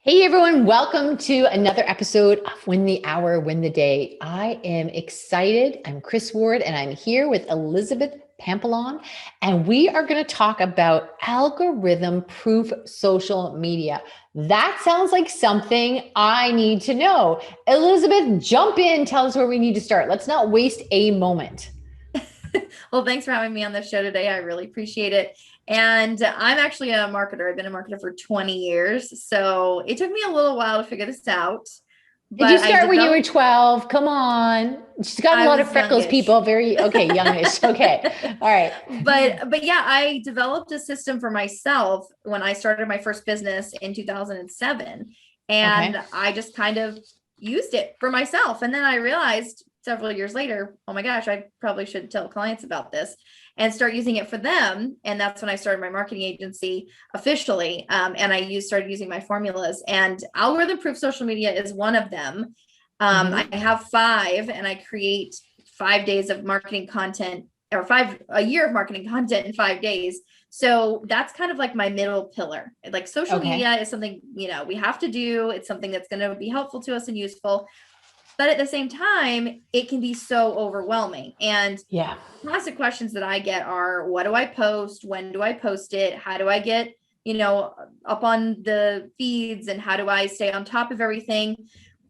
Hey everyone, welcome to another episode of Win the Hour, Win the Day. I am excited. I'm Chris Ward and I'm here with Elizabeth Pampalon, and we are going to talk about algorithm proof social media. That sounds like something I need to know. Elizabeth, jump in, tell us where we need to start. Let's not waste a moment. Well, thanks for having me on the show today. I really appreciate it. And I'm actually a marketer. I've been a marketer for 20 years. So it took me a little while to figure this out. Did you But start when you were 12? Come on. She's got a I lot of was freckles, youngish. people. Okay, youngish. Okay. All right. But yeah, I developed a system for myself when I started my first business in 2007. Okay. And I just kind of used it for myself. And then I realized several years later, oh my gosh, I probably should tell clients about this and start using it for them. And that's when I started my marketing agency officially. And started using my formulas, and algorithm proof social media is one of them. I Mm-hmm. have five, and I create 5 days of marketing content, or a year of marketing content in 5 days. So that's kind of like my middle pillar. Like, social Okay. media is something, we have to do. It's something that's going to be helpful to us and useful. But at the same time, it can be so overwhelming. And Yeah. classic questions that I get are, what do I post? When do I post it? How do I get, up on the feeds, and how do I stay on top of everything?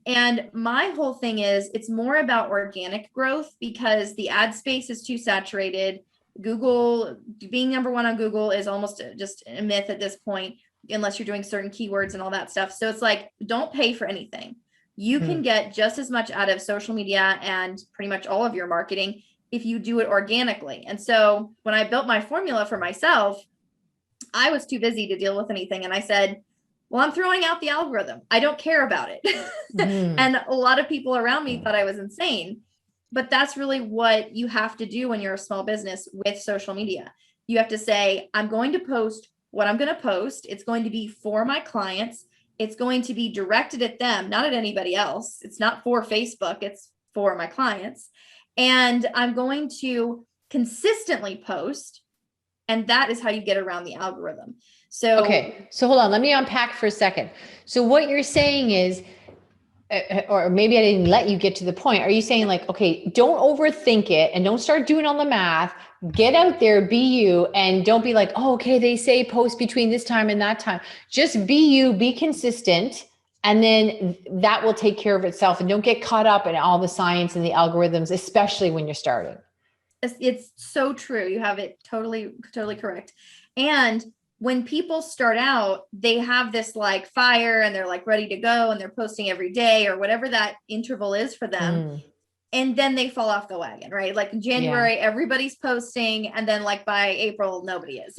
And my whole thing is, it's more about organic growth, because the ad space is too saturated. Google, being number one on Google, is almost just a myth at this point, unless you're doing certain keywords and all that stuff. So it's like, don't pay for anything. You can Mm. get just as much out of social media and pretty much all of your marketing if you do it organically. And so when I built my formula for myself, I was too busy to deal with anything. And I said, well, I'm throwing out the algorithm. I don't care about it. Mm. And a lot of people around me thought I was insane. But that's really what you have to do when you're a small business with social media. You have to say, I'm going to post what I'm going to post. It's going to be for my clients. It's going to be directed at them, not at anybody else. It's not for Facebook, it's for my clients. And I'm going to consistently post. And that is how you get around the algorithm. So, Okay. So hold on. Let me unpack for a second. So what you're saying is, or maybe I didn't let you get to the point. Are you saying like, okay, don't overthink it and don't start doing all the math. Get out there, be you, and don't be like, oh, okay, they say post between this time and that time. Just be you, be consistent, and then that will take care of itself. And don't get caught up in all the science and the algorithms, especially when you're starting. it's so true. You have it totally correct. And when people start out, they have this like fire, and they're like ready to go, and they're posting every day or whatever that interval is for them. Mm, And then they fall off the wagon, right? Like in yeah. January, everybody's posting, and then like by April, nobody is.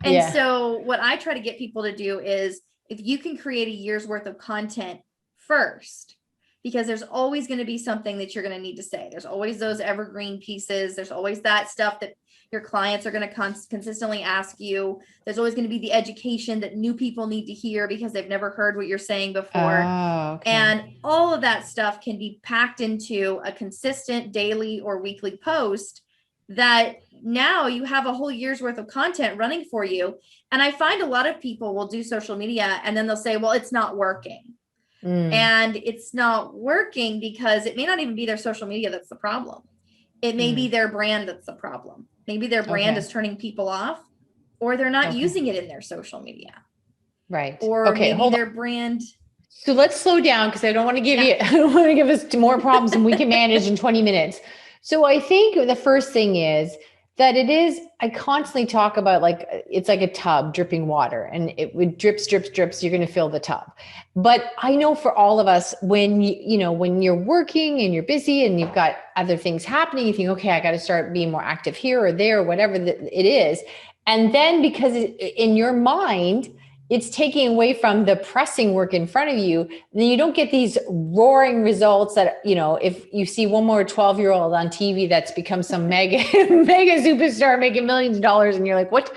And Yeah. so what I try to get people to do is, if you can create a year's worth of content first, because there's always going to be something that you're going to need to say. There's always those evergreen pieces. There's always that stuff that your clients are going to consistently ask you. There's always going to be the education that new people need to hear because they've never heard what you're saying before. Oh, okay. And all of that stuff can be packed into a consistent daily or weekly post, that now you have a whole year's worth of content running for you. And I find a lot of people will do social media, and then they'll say, well, it's not working. Mm, And it's not working because it may not even be their social media that's the problem. It may be mm, their brand that's the problem. Maybe their brand okay. is turning people off, or they're not Okay. using it in their social media, Right. or Okay. maybe Hold their brand. So let's slow down because I don't want to give Yeah. you, I don't want to give us more problems than we can manage in 20 minutes. So I think the first thing is that I constantly talk about like, it's like a tub dripping water, and it would drips, you're going to fill the tub. But I know for all of us, when when you're working and you're busy and you've got other things happening, you think, okay, I got to start being more active here or there, whatever it is. And then because in your mind, it's taking away from the pressing work in front of you, then you don't get these roaring results that, if you see one more 12-year-old on TV that's become some mega mega superstar making millions of dollars, and you're like, what,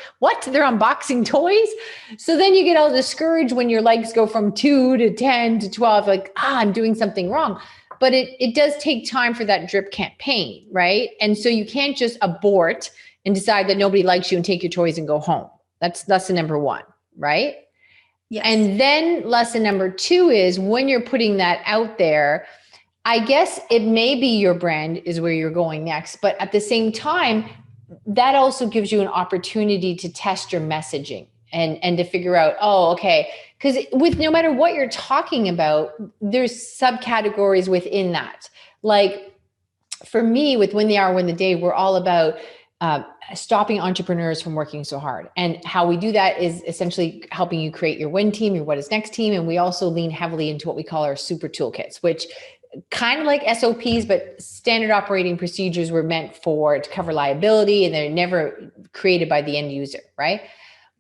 they're unboxing toys. So then you get all discouraged when your legs go from 2 to 10 to 12, like, I'm doing something wrong. But it does take time for that drip campaign, right? And so you can't just abort and decide that nobody likes you and take your toys and go home. That's lesson number one, right? Yes. And then lesson number 2 is when you're putting that out there, I guess it may be your brand is where you're going next, but at the same time, that also gives you an opportunity to test your messaging and to figure out, oh, okay. Because with no matter what you're talking about, there's subcategories within that. Like for me, with Win the Hour, Win the Day, we're all about stopping entrepreneurs from working so hard. And how we do that is essentially helping you create your win team, your what is next team. And we also lean heavily into what we call our super toolkits, which kind of like SOPs, but standard operating procedures were meant to cover liability, and they're never created by the end user, right?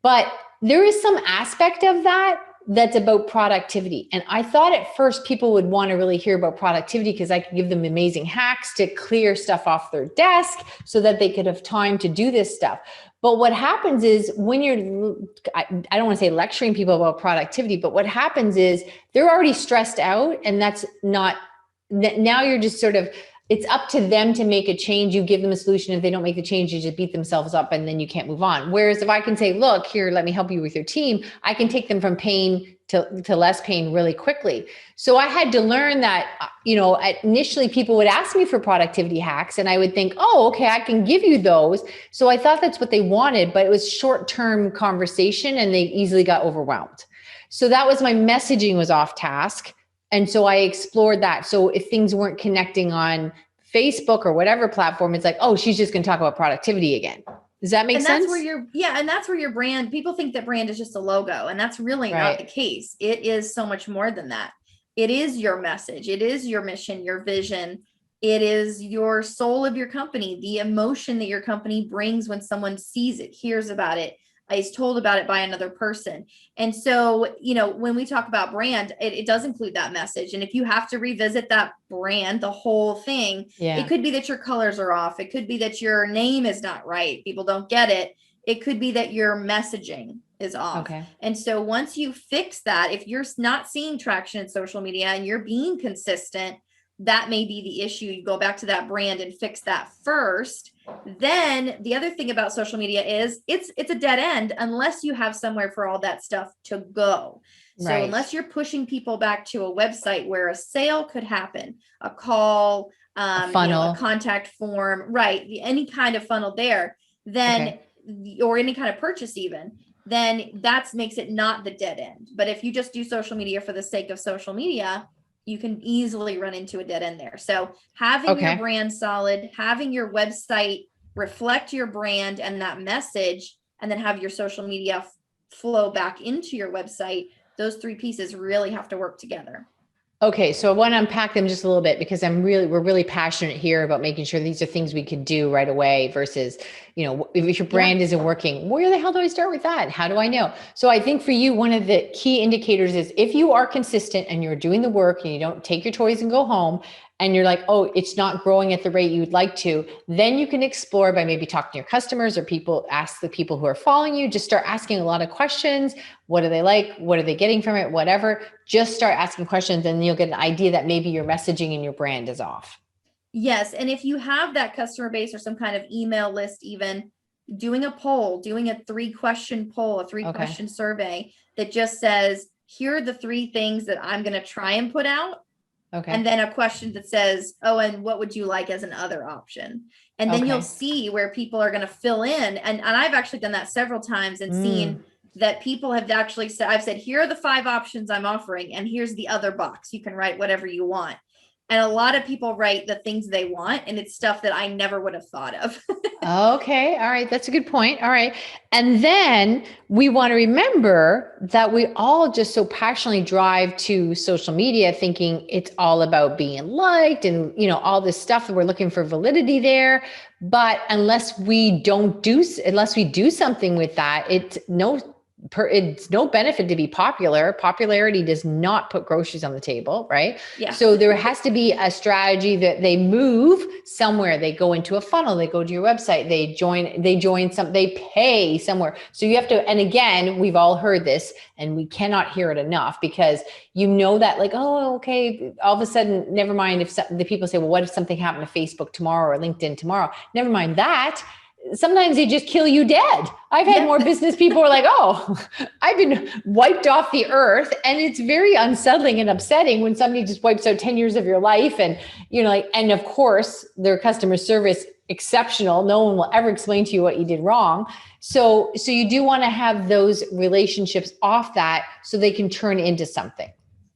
But there is some aspect of that that's about productivity. And I thought at first people would want to really hear about productivity because I could give them amazing hacks to clear stuff off their desk so that they could have time to do this stuff. But what happens is when I don't want to say lecturing people about productivity, but what happens is they're already stressed out, and that's not, now you're just sort of, it's up to them to make a change. You give them a solution. If they don't make the change, you just beat themselves up and then you can't move on. Whereas if I can say, look, here, let me help you with your team, I can take them from pain to less pain really quickly. So I had to learn that, initially people would ask me for productivity hacks and I would think, oh, okay, I can give you those. So I thought that's what they wanted, but it was short-term conversation and they easily got overwhelmed. So that was my messaging was off task. And so I explored that. So if things weren't connecting on Facebook or whatever platform, it's like, oh, she's just going to talk about productivity again. Does that make sense? And that's where your brand, people think that brand is just a logo, and that's really not the case. It is so much more than that. It is your message. It is your mission, your vision. It is your soul of your company, the emotion that your company brings when someone sees it, hears about it, is told about it by another person. And so, when we talk about brand, it does include that message. And if you have to revisit that brand, the whole thing, it could be that your colors are off. It could be that your name is not right. People don't get it. It could be that your messaging is off. Okay. And so once you fix that, if you're not seeing traction in social media and you're being consistent, that may be the issue. You go back to that brand and fix that first. Then the other thing about social media is it's a dead end unless you have somewhere for all that stuff to go. So unless you're pushing people back to a website where a sale could happen, a call, a funnel, a contact form, any kind of funnel there, then or any kind of purchase even, then that makes it not the dead end. But if you just do social media for the sake of social media, you can easily run into a dead end there. So having your brand solid, having your website reflect your brand and that message, and then have your social media flow back into your website, those 3 pieces really have to work together. Okay. So I want to unpack them just a little bit because we're really passionate here about making sure these are things we could do right away versus, if your brand isn't working, where the hell do I start with that? How do I know? So I think for you, one of the key indicators is if you are consistent and you're doing the work and you don't take your toys and go home and you're like, oh, it's not growing at the rate you'd like to, then you can explore by maybe talking to your customers or ask the people who are following you, just start asking a lot of questions. What do they like? What are they getting from it? Whatever, just start asking questions and you'll get an idea that maybe your messaging and your brand is off. Yes. And if you have that customer base or some kind of email list, even doing a poll, doing a 3-question poll, a 3-question survey that just says, here are the 3 things that I'm going to try and put out. Okay. And then a question that says, oh, and what would you like as an other option? And then you'll see where people are going to fill in. And I've actually done that several times and seen that people have actually said, I've said, here are the 5 options I'm offering. And here's the other box. You can write whatever you want. And a lot of people write the things they want, and it's stuff that I never would have thought of. Okay. All right. That's a good point. All right. And then we want to remember that we all just so passionately drive to social media thinking it's all about being liked and, all this stuff that we're looking for validity there. But unless we do something with that, it's no benefit to be popular. Popularity does not put groceries on the table, right? Yeah. So there has to be a strategy that they move somewhere. They go into a funnel, they go to your website, they pay somewhere. So you have to, and again, we've all heard this and we cannot hear it enough because that like, oh, okay. All of a sudden, never mind if the people say, well, what if something happened to Facebook tomorrow or LinkedIn tomorrow? Never mind that. sometimes they just kill you dead. I've had more business people who are like, oh, I've been wiped off the earth. And it's very unsettling and upsetting when somebody just wipes out 10 years of your life. And, like, and of course their customer service exceptional. No one will ever explain to you what you did wrong. So you do want to have those relationships off that so they can turn into something.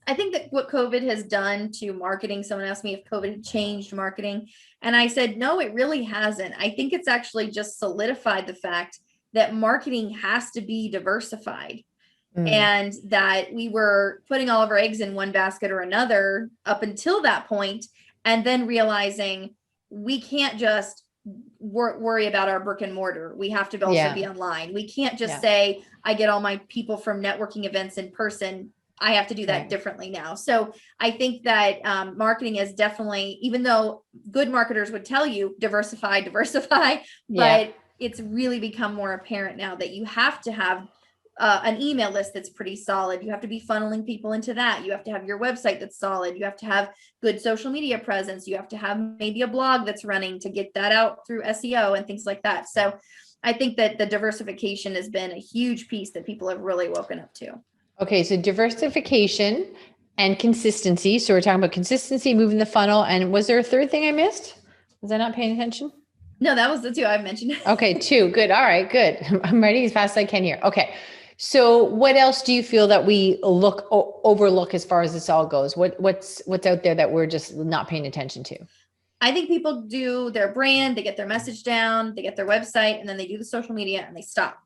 I think that what COVID has done to marketing, someone asked me if COVID had changed marketing. And I said, no, it really hasn't. I think it's actually just solidified the fact that marketing has to be diversified. And that we were putting all of our eggs in one basket or another up until that point, and then realizing we can't just worry about our brick and mortar. We have to also be online. We can't just say, I get all my people from networking events in person. I have to do that differently now. So I think that marketing is definitely, even though good marketers would tell you diversify, but it's really become more apparent now that you have to have an email list that's pretty solid. You have to be funneling people into that. You have to have your website that's solid. You have to have good social media presence. You have to have maybe a blog that's running to get that out through SEO and things like that. So I think that the diversification has been a huge piece that people have really woken up to. Okay, so diversification and consistency. So we're talking about consistency, moving the funnel. And was there a third thing I missed? Was I not paying attention? No, that was the two I mentioned. Okay, two. Good. All right, good. I'm writing as fast as I can here. Okay. So what else do you feel that we overlook as far as this all goes? What's out there that we're just not paying attention to? I think people do their brand, they get their message down, they get their website, and then they do the social media and they stop.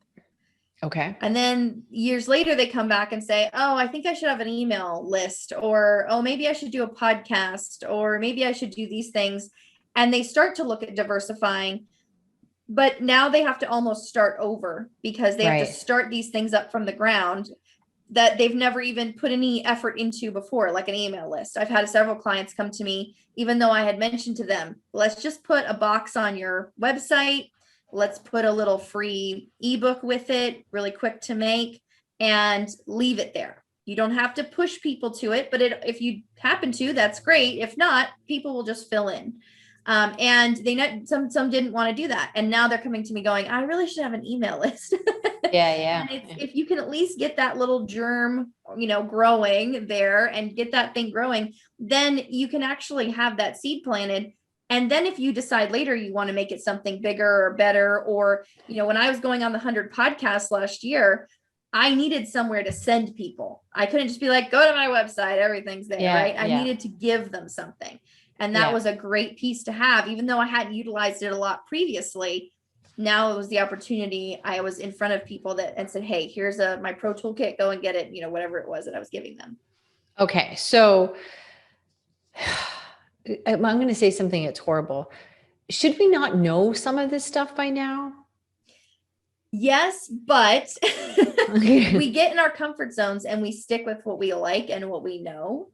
Okay. And then years later, they come back and say, oh, I think I should have an email list, or, oh, maybe I should do a podcast, or maybe I should do these things. And they start to look at diversifying, but now they have to almost start over because they have to start these things up from the ground that they've never even put any effort into before, like an email list. I've had several clients come to me, even though I had mentioned to them, let's just put a box on your website. Let's put a little free ebook with it, really quick to make, and leave it there. You don't have to push people to it, but if you happen to, that's great. If not, people will just fill in. And they some didn't want to do that, and now they're coming to me going, I really should have an email list. And if you can at least get that little germ, growing there and get that thing growing, then you can actually have that seed planted. And then if you decide later you want to make it something bigger or better, or, when I was going on the 100 podcasts last year, I needed somewhere to send people. I couldn't just be like, go to my website, everything's there, right? I needed to give them something. And that was a great piece to have, even though I hadn't utilized it a lot previously. Now it was the opportunity. I was in front of people and said, hey, here's my pro toolkit, go and get it, whatever it was that I was giving them. Okay. So I'm going to say something that's horrible. Should we not know some of this stuff by now? Yes, but we get in our comfort zones and we stick with what we like and what we know.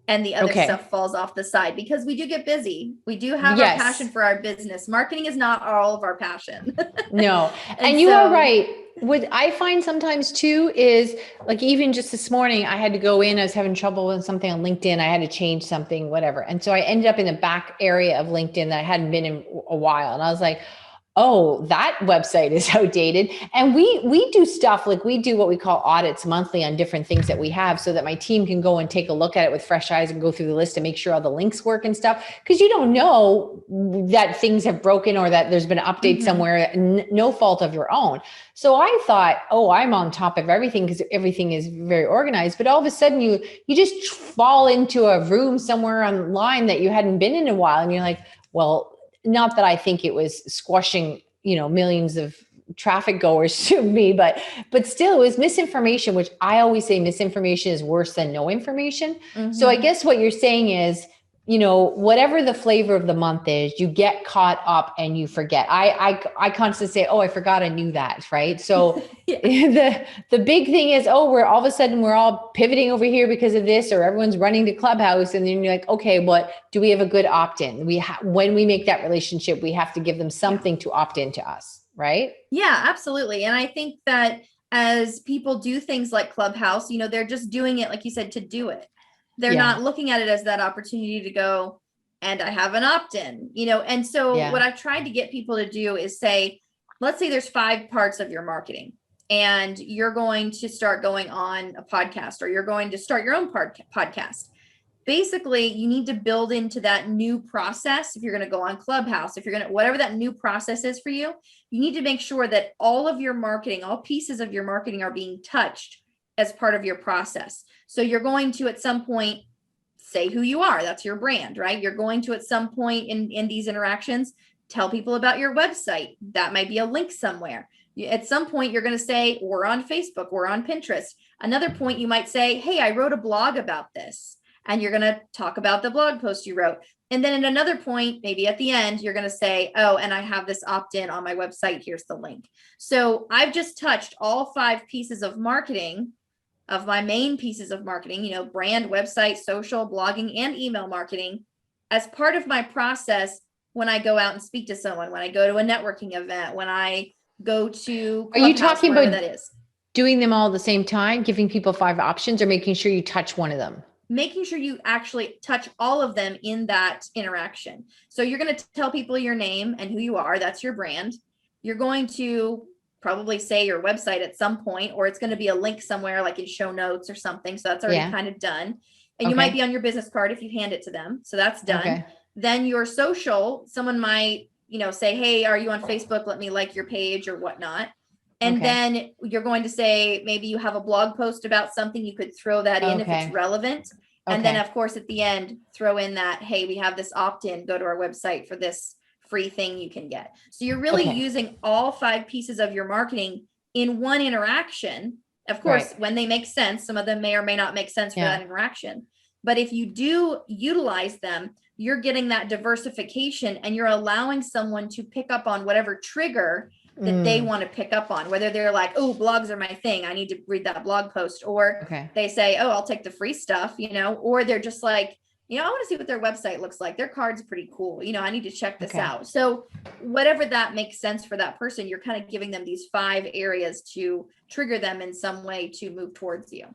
And the other stuff falls off the side because we do get busy. We do have our passion for our business. Marketing is not all of our passion. No. and you are right. What I find sometimes too is, like, even just this morning, I had to go in, I was having trouble with something on LinkedIn. I had to change something, whatever. And so I ended up in the back area of LinkedIn that I hadn't been in a while. And I was like, oh, that website is outdated. And we do stuff like we do what we call audits monthly on different things that we have so that my team can go and take a look at it with fresh eyes and go through the list and make sure all the links work and stuff. Because you don't know that things have broken or that there's been an update somewhere, no fault of your own. So I thought, oh, I'm on top of everything because everything is very organized. But all of a sudden you just fall into a room somewhere online that you hadn't been in a while. And you're like, well, not that I think it was squashing, millions of traffic goers to me, but still it was misinformation, which I always say misinformation is worse than no information. So I guess what you're saying is, whatever the flavor of the month is, you get caught up and you forget. I constantly say, oh, I forgot I knew that. Right. So the big thing is, oh, we're all of a sudden we're all pivoting over here because of this, or everyone's running to Clubhouse. And then you're like, okay, what do we have a good opt-in? When we make that relationship, we have to give them something to opt into us. Right. Yeah, absolutely. And I think that as people do things like Clubhouse, they're just doing it, like you said, to do it. They're not looking at it as that opportunity to go, and I have an opt-in, and so what I've tried to get people to do is say, let's say there's 5 parts of your marketing, and you're going to start going on a podcast, or you're going to start your own podcast. Basically, you need to build into that new process. If you're going to go on Clubhouse, if you're going to, whatever that new process is for you, you need to make sure that all of your marketing, all pieces of your marketing are being touched as part of your process. So you're going to, at some point, say who you are. That's your brand, right? You're going to, at some point in these interactions, tell people about your website. That might be a link somewhere. At some point, you're going to say, we're on Facebook, we're on Pinterest. Another point, you might say, hey, I wrote a blog about this. And you're going to talk about the blog post you wrote. And then at another point, maybe at the end, you're going to say, oh, and I have this opt-in on my website. Here's the link. So I've just touched all 5 pieces of marketing, of my main pieces of marketing, brand, website, social, blogging, and email marketing, as part of my process when I go out and speak to someone, when I go to a networking event, when I go to Clubhouse, are you talking about that is. Doing them all at the same time, giving people 5 options, or making sure you touch one of them? Making sure you actually touch all of them in that interaction. So you're going to tell people your name and who you are. That's your brand. You're going to probably say your website at some point, or it's going to be a link somewhere like in show notes or something. So that's already kind of done. And you might be on your business card if you hand it to them. So that's done. Okay. Then your social, someone might, say, hey, are you on Facebook? Let me like your page or whatnot. And then you're going to say, maybe you have a blog post about something, you could throw that in if it's relevant. And then, of course, at the end, throw in that, hey, we have this opt-in, go to our website for this free thing you can get. So you're really using all 5 pieces of your marketing in one interaction. Of course, when they make sense, some of them may or may not make sense for that interaction. But if you do utilize them, you're getting that diversification, and you're allowing someone to pick up on whatever trigger that they want to pick up on, whether they're like, oh, blogs are my thing, I need to read that blog post, or they say, oh, I'll take the free stuff, or they're just like, I want to see what their website looks like. Their card's pretty cool. I need to check this out. So whatever that makes sense for that person, you're kind of giving them these 5 areas to trigger them in some way to move towards you.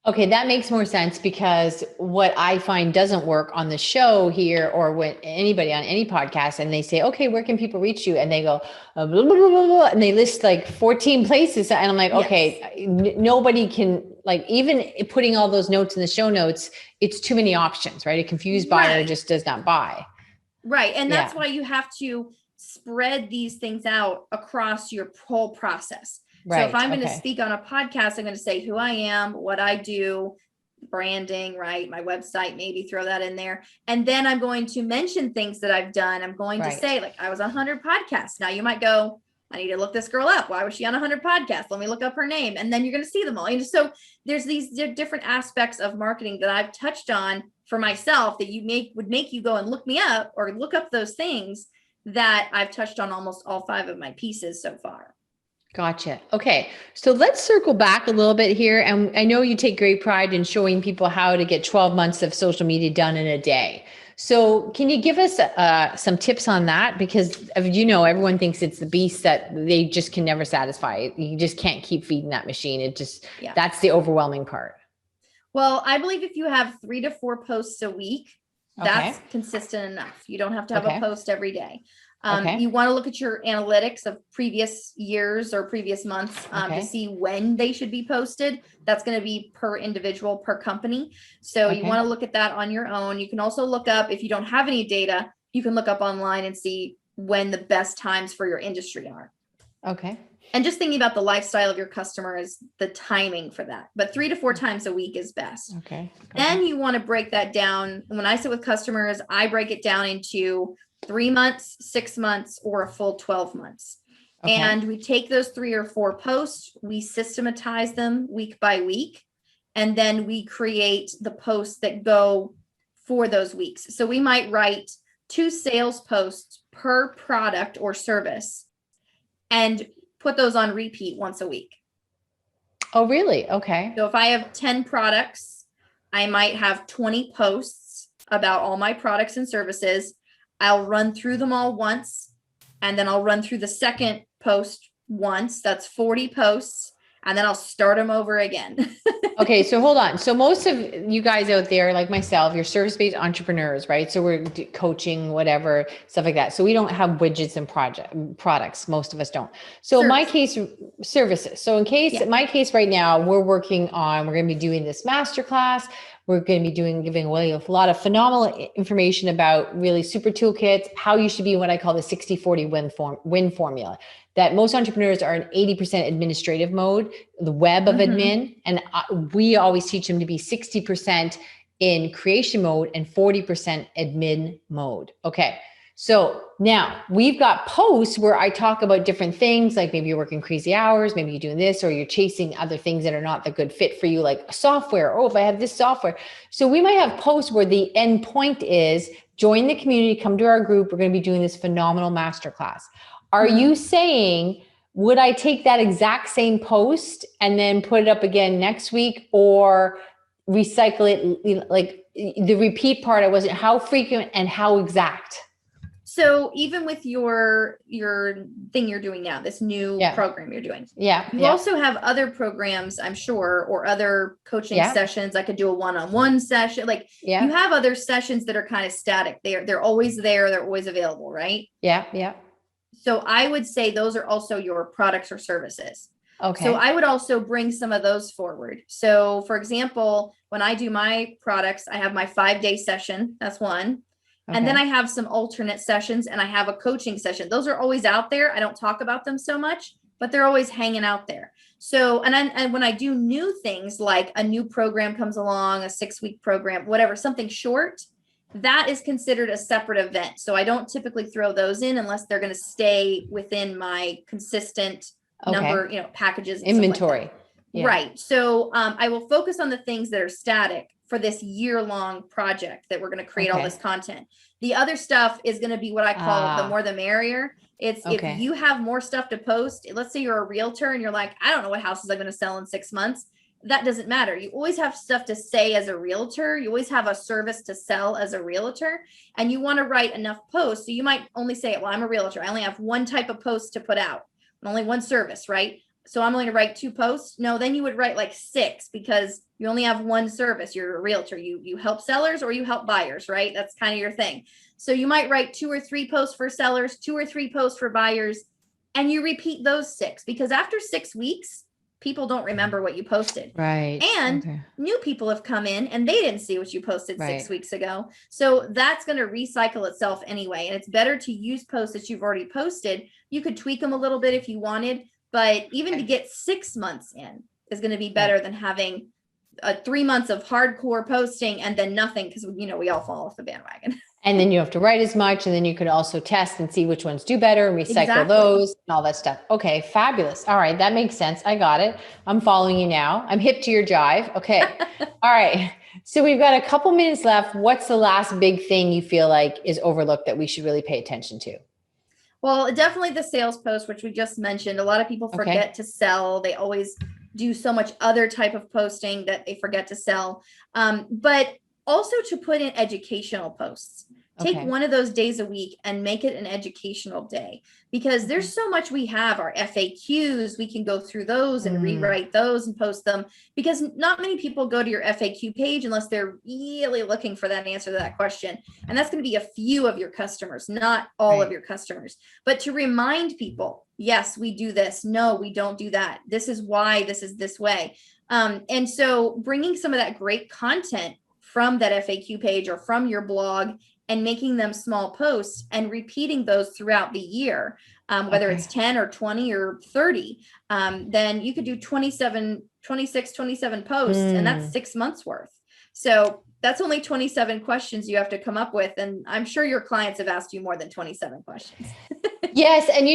Okay, that makes more sense, because what I find doesn't work on the show here, or when anybody on any podcast, and they say, okay, where can people reach you? And they go, blah, blah, blah, blah, blah, and they list like 14 places. And I'm like, okay, nobody can, like, even putting all those notes in the show notes, it's too many options, right? A confused buyer just does not buy. Right. And that's why you have to spread these things out across your whole process. So if I'm going to speak on a podcast, I'm going to say who I am, what I do, branding, right? My website, maybe throw that in there. And then I'm going to mention things that I've done. I'm going to say, like, I was on 100 podcasts. Now you might go, I need to look this girl up. Why was she on 100 podcasts? Let me look up her name. And then you're going to see them all. And so there's these different aspects of marketing that I've touched on for myself that would make you go and look me up, or look up those things that I've touched on almost all 5 of my pieces so far. Gotcha. Okay. So let's circle back a little bit here. And I know you take great pride in showing people how to get 12 months of social media done in a day. So can you give us some tips on that? Because everyone thinks it's the beast that they just can never satisfy. You just can't keep feeding that machine. That's the overwhelming part. Well, I believe if you have 3 to 4 posts a week, that's consistent enough. You don't have to have a post every day. You want to look at your analytics of previous years or previous months to see when they should be posted. That's going to be per individual, per company. So you want to look at that on your own. You can also look up, if you don't have any data, you can look up online and see when the best times for your industry are. Okay. And just thinking about the lifestyle of your customer is the timing for that. But 3 to 4 times a week is best. Okay. Then you want to break that down. When I sit with customers, I break it down into 3 months, 6 months, or a full 12 months. Okay. And we take those 3 or 4 posts, we systematize them week by week, and then we create the posts that go for those weeks. So we might write 2 sales posts per product or service and put those on repeat once a week. Oh, really? Okay. So if I have 10 products, I might have 20 posts about all my products and services. I'll run through them all once, and then I'll run through the second post once. That's 40 posts. and then I'll start them over again. Okay, so hold on. So most of you guys out there, like myself, you're service-based entrepreneurs, right? So we're coaching, whatever, stuff like that. So we don't have widgets and products. Most of us don't. So in my case, services. So in my case right now, we're going to be doing this masterclass. We're going to be giving away a lot of phenomenal information about really super toolkits, how you should be what I call the 60-40 win formula. That most entrepreneurs are in 80% administrative mode, the web of admin. And we always teach them to be 60% in creation mode and 40% admin mode. Okay. So now we've got posts where I talk about different things, like maybe you're working crazy hours, maybe you're doing this, or you're chasing other things that are not the good fit for you, like software. Oh, if I have this software. So we might have posts where the end point is join the community, come to our group. We're going to be doing this phenomenal masterclass. Are you saying, would I take that exact same post and then put it up again next week, or recycle it? Like the repeat part, how frequent and how exact? So even with your thing you're doing now, this new program you're doing, you also have other programs, I'm sure, or other coaching sessions. I could do a one-on-one session. Like you have other sessions that are kind of static. They're always there. They're always available, right? Yeah. So I would say those are also your products or services. Okay. So I would also bring some of those forward. So for example, when I do my products, I have my 5-day session. That's one. Okay. And then I have some alternate sessions and I have a coaching session. Those are always out there. I don't talk about them so much, but they're always hanging out there. So, and when I do new things, like a new program comes along, a 6-week program, whatever, something short, that is considered a separate event. So I don't typically throw those in unless they're going to stay within my consistent number, packages. And inventory. Like right. So I will focus on the things that are static for this year-long project that we're going to create all this content. The other stuff is going to be what I call the more the merrier. It's if you have more stuff to post, let's say you're a realtor and you're like, I don't know what houses I'm going to sell in 6 months. That doesn't matter. You always have stuff to say as a realtor. You always have a service to sell as a realtor, and you want to write enough posts. So you might only say, well, I'm a realtor. I only have one type of post to put out, only one service, right? So I'm going to write 2 posts. No, then you would write like 6 because you only have one service. You're a realtor. You help sellers or you help buyers, right? That's kind of your thing. So you might write 2 or 3 posts for sellers, 2 or 3 posts for buyers, and you repeat those 6 because after 6 weeks, people don't remember what you posted. Right. And new people have come in and they didn't see what you posted 6 weeks ago. So that's going to recycle itself anyway. And it's better to use posts that you've already posted. You could tweak them a little bit if you wanted, but even to get 6 months in is going to be better than having 3 months of hardcore posting and then nothing, because we all fall off the bandwagon. And then you have to write as much, and then you could also test and see which ones do better and recycle those and all that stuff. Okay, fabulous. All right, that makes sense. I got it. I'm following you now. I'm hip to your jive. Okay. All right. So we've got a couple minutes left. What's the last big thing you feel like is overlooked that we should really pay attention to? Well, definitely the sales post, which we just mentioned. A lot of people forget to sell. They always do so much other type of posting that they forget to sell. But also to put in educational posts. Take one of those days a week and make it an educational day, because there's so much we have. Our FAQs, we can go through those and rewrite those and post them, because not many people go to your FAQ page unless they're really looking for that answer to that question. And that's going to be a few of your customers, not all of your customers. But to remind people, yes, we do this. No, we don't do that. This is why this is this way. And so bringing some of that great content from that FAQ page or from your blog and making them small posts and repeating those throughout the year, whether it's 10 or 20 or 30, then you could do 27 posts, and that's 6 months worth. So that's only 27 questions you have to come up with. And I'm sure your clients have asked you more than 27 questions. Yes. And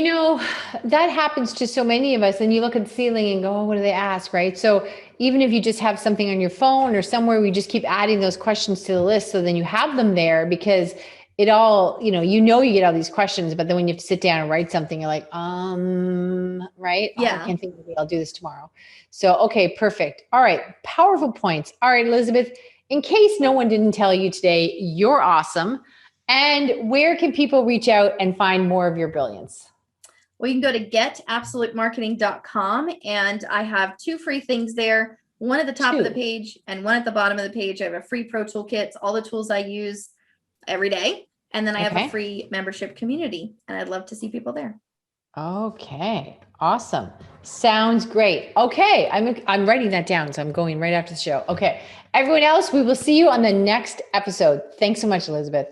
that happens to so many of us. And you look at the ceiling and go, oh, what do they ask? Right. So even if you just have something on your phone or somewhere, we just keep adding those questions to the list. So then you have them there, because it all, you get all these questions, but then when you have to sit down and write something, you're like, right. Yeah. Oh, I can't think of it. I'll do this tomorrow. So, okay, perfect. All right. Powerful points. All right, Elizabeth, in case no one didn't tell you today, you're awesome. And where can people reach out and find more of your brilliance? Well, you can go to getabsolutemarketing.com, and I have 2 free things there. One at the top of the page and one at the bottom of the page. I have a free pro toolkit, all the tools I use every day. And then I have a free membership community, and I'd love to see people there. Okay. Awesome. Sounds great. Okay. I'm writing that down. So I'm going right after the show. Okay. Everyone else, we will see you on the next episode. Thanks so much, Elizabeth.